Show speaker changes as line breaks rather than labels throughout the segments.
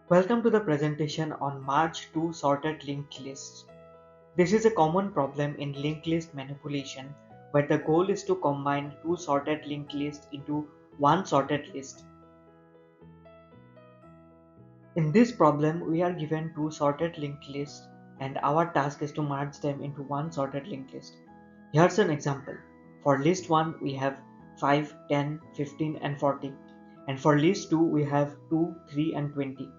Welcome to the presentation on March 2 sorted linked lists. This is a common problem in linked list manipulation where the goal is to combine two sorted linked lists into one sorted list. In this problem, we are given two sorted linked lists and our task is to merge them into one sorted linked list. Here's an example. For list 1, we have 5, 10, 15 and 40. And for list 2, we have 2, 3 and 20.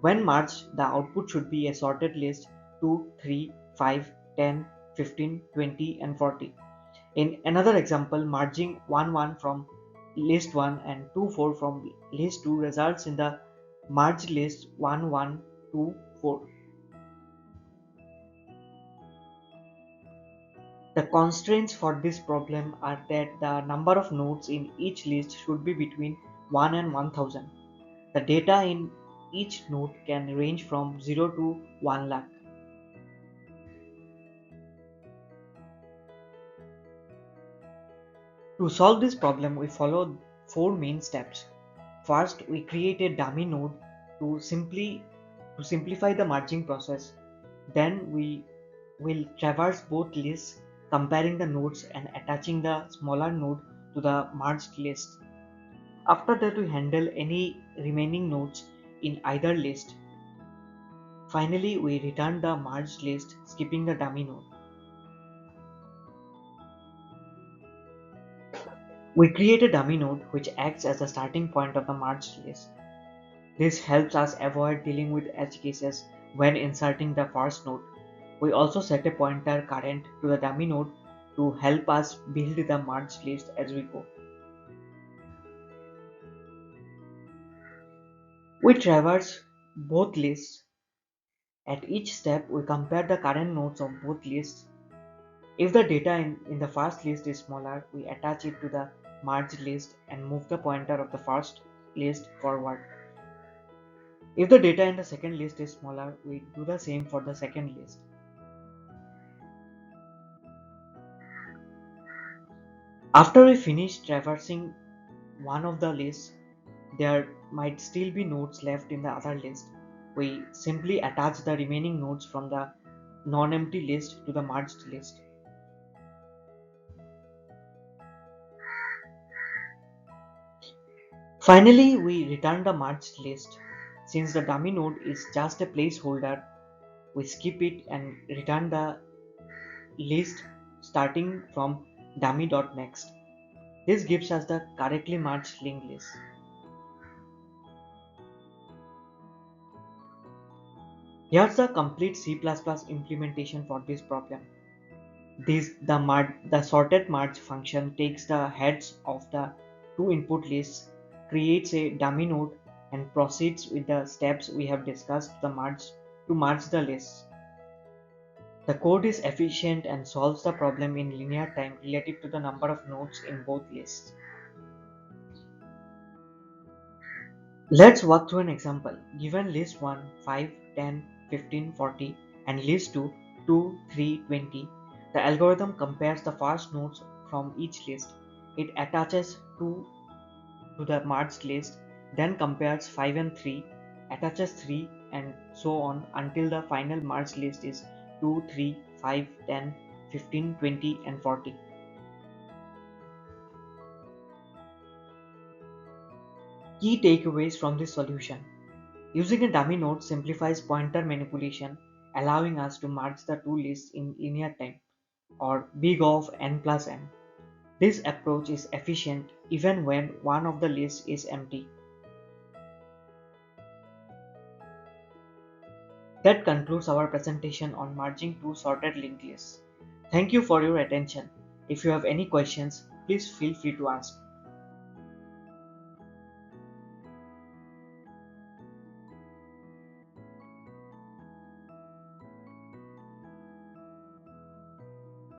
When merged, the output should be a sorted list 2, 3, 5, 10, 15, 20 and 40. In another example, merging 1, 1 from list 1 and 2, 4 from list 2 results in the merged list 1, 1, 2, 4. The constraints for this problem are that the number of nodes in each list should be between 1 and 1000. The data in each node can range from 0 to 1 lakh. To solve this problem, we follow four main steps. First, we create a dummy node to simplify the merging process. Then we will traverse both lists, comparing the nodes and attaching the smaller node to the merged list. After that, we handle any remaining nodes in either list. Finally, we return the merged list, skipping the dummy node. We create a dummy node which acts as the starting point of the merged list. This helps us avoid dealing with edge cases when inserting the first node. We also set a pointer current to the dummy node to help us build the merged list as we go. We traverse both lists. At each step, we compare the current nodes of both lists. If the data in the first list is smaller, we attach it to the merged list and move the pointer of the first list forward. If the data in the second list is smaller, we do the same for the second list. After we finish traversing one of the lists, there might still be nodes left in the other list. We simply attach the remaining nodes from the non-empty list to the merged list. Finally, we return the merged list. Since the dummy node is just a placeholder, we skip it and return the list starting from dummy.next. This gives us the correctly merged linked list. Here's the complete C++ implementation for this problem. The sorted merge function takes the heads of the two input lists, creates a dummy node, and proceeds with the steps we have discussed to merge the lists. The code is efficient and solves the problem in linear time relative to the number of nodes in both lists. Let's walk through an example. Given list 1, 5, 10, 15, 40 and list 2, 2, 3, 20, the algorithm compares the first nodes from each list. It attaches 2 to the merged list, then compares 5 and 3, attaches 3 and so on until the final merged list is 2, 3, 5, 10, 15, 20 and 40. Key takeaways from this solution. Using a dummy node simplifies pointer manipulation, allowing us to merge the two lists in linear time, or big O of n plus m. This approach is efficient even when one of the lists is empty. That concludes our presentation on merging two sorted linked lists. Thank you for your attention. If you have any questions, please feel free to ask.